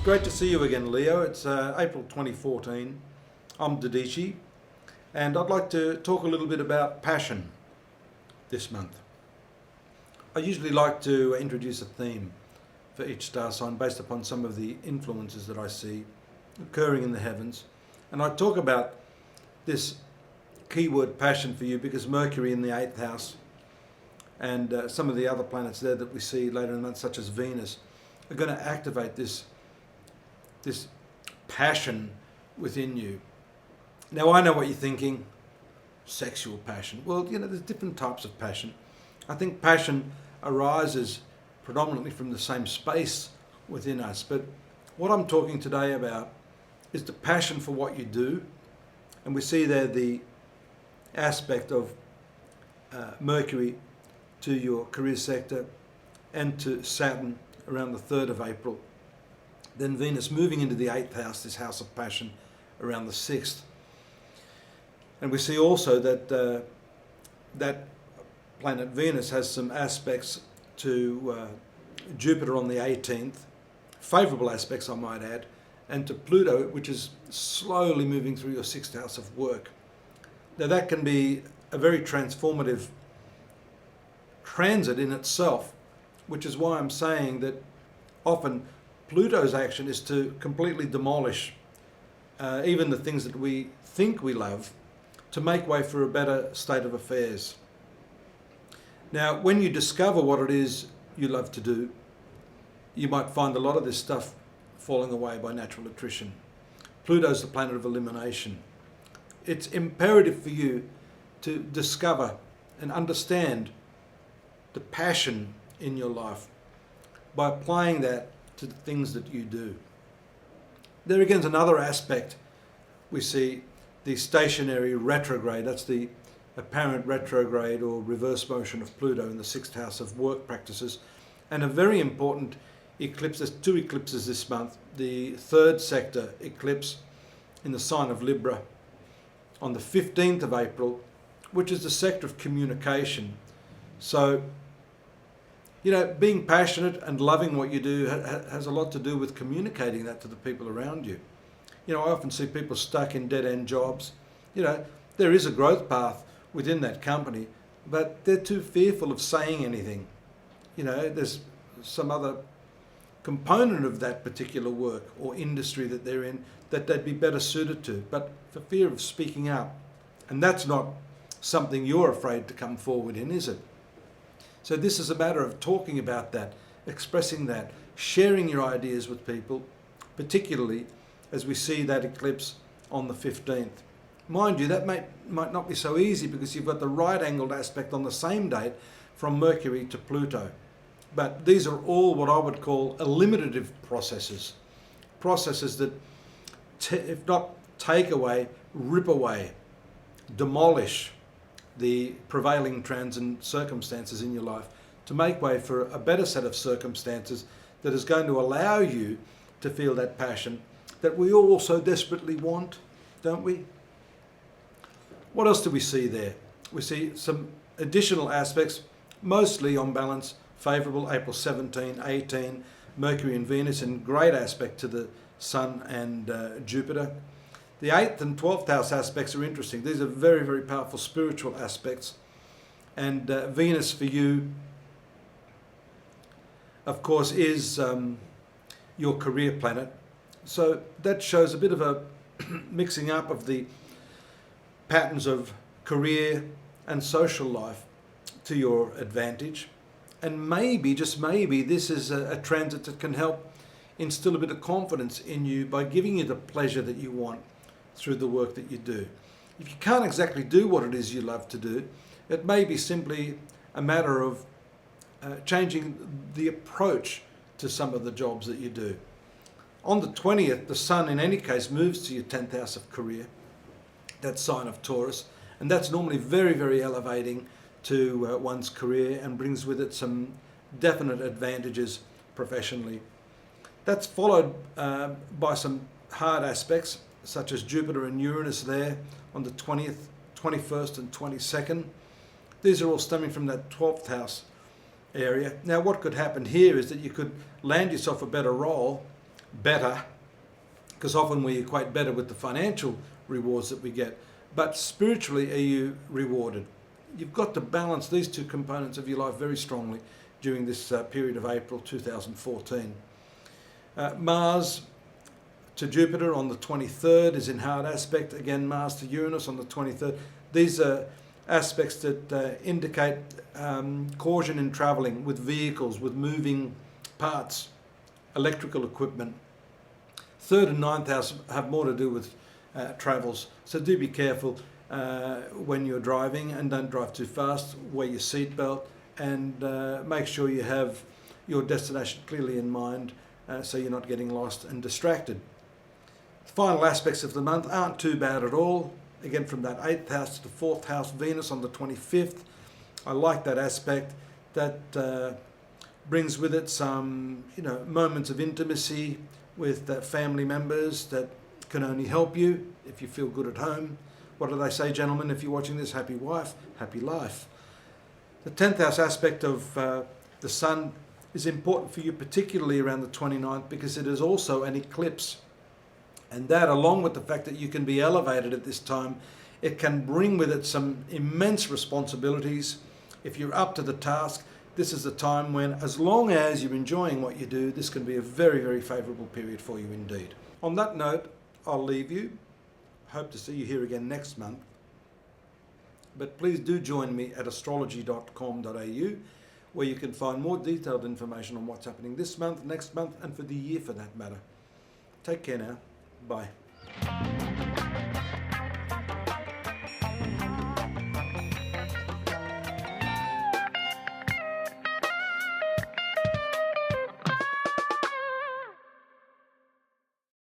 Great to see you again, Leo. It's April 2014. I'm Dadhichi, and I'd like to talk a little bit about passion this month. I usually like to introduce a theme for each star sign based upon some of the influences that I see occurring in the heavens. And I talk about this keyword passion for you because Mercury in the 8th house and some of the other planets there that we see later in the month, such as Venus, are going to activate this passion within you. Now, I know what you're thinking, sexual passion. Well, there's different types of passion. I think passion arises predominantly from the same space within us. But what I'm talking today about is the passion for what you do. And we see there the aspect of Mercury to your career sector and to Saturn around the 3rd of April. Then Venus moving into the 8th house, this house of passion, around the 6th. And we see also that that planet Venus has some aspects to Jupiter on the 18th, favourable aspects I might add, and to Pluto, which is slowly moving through your 6th house of work. Now that can be a very transformative transit in itself, which is why I'm saying that often Pluto's action is to completely demolish even the things that we think we love to make way for a better state of affairs. Now, when you discover what it is you love to do, you might find a lot of this stuff falling away by natural attrition. Pluto's the planet of elimination. It's imperative for you to discover and understand the passion in your life by applying that to the things that you do. There again is another aspect. We see the stationary retrograde. That's the apparent retrograde or reverse motion of Pluto in the 6th house of work practices. And a very important eclipse. There's 2 eclipses this month. The 3rd sector eclipse in the sign of Libra on the 15th of April, which is the sector of communication. So, being passionate and loving what you do has a lot to do with communicating that to the people around you. I often see people stuck in dead-end jobs. There is a growth path within that company, but they're too fearful of saying anything. There's some other component of that particular work or industry that they're in that they'd be better suited to, but for fear of speaking up. And that's not something you're afraid to come forward in, is it? So this is a matter of talking about that, expressing that, sharing your ideas with people, particularly as we see that eclipse on the 15th. Mind you, that might not be so easy because you've got the right angled aspect on the same date from Mercury to Pluto. But these are all what I would call eliminative processes. Processes that, if not take away, rip away, demolish the prevailing trends and circumstances in your life to make way for a better set of circumstances that is going to allow you to feel that passion that we all so desperately want, don't we? What else do we see there? We see some additional aspects, mostly on balance, favourable, April 17, 18, Mercury and Venus in great aspect to the Sun and Jupiter. The 8th and 12th house aspects are interesting. These are very, very powerful spiritual aspects. And Venus for you, of course, is your career planet. So that shows a bit of a mixing up of the patterns of career and social life to your advantage. And maybe, just maybe, this is a transit that can help instill a bit of confidence in you by giving you the pleasure that you want through the work that you do. If you can't exactly do what it is you love to do, it may be simply a matter of changing the approach to some of the jobs that you do. On the 20th, the Sun in any case moves to your 10th house of career, that sign of Taurus, and that's normally very, very elevating to one's career and brings with it some definite advantages professionally. That's followed by some hard aspects, such as Jupiter and Uranus there on the 20th, 21st and 22nd. These are all stemming from that 12th house area. Now what could happen here is that you could land yourself a better role better, because often we equate better with the financial rewards that we get, but spiritually are you rewarded? You've got to balance these two components of your life very strongly during this period of April 2014. Mars to Jupiter on the 23rd is in hard aspect. Again, Mars to Uranus on the 23rd. These are aspects that indicate caution in travelling with vehicles, with moving parts, electrical equipment. 3rd and 9th house have more to do with travels, so do be careful when you're driving, and don't drive too fast. Wear your seatbelt, and make sure you have your destination clearly in mind, so you're not getting lost and distracted. The final aspects of the month aren't too bad at all. Again, from that 8th house to the 4th house, Venus on the 25th. I like that aspect. That brings with it some, moments of intimacy with family members that can only help you if you feel good at home. What do they say, gentlemen, if you're watching this? Happy wife, happy life. The 10th house aspect of the Sun is important for you, particularly around the 29th, because it is also an eclipse. And that, along with the fact that you can be elevated at this time, it can bring with it some immense responsibilities. If you're up to the task, this is the time when, as long as you're enjoying what you do, this can be a very, very favourable period for you indeed. On that note, I'll leave you. Hope to see you here again next month. But please do join me at astrology.com.au, where you can find more detailed information on what's happening this month, next month, and for the year for that matter. Take care now. Bye.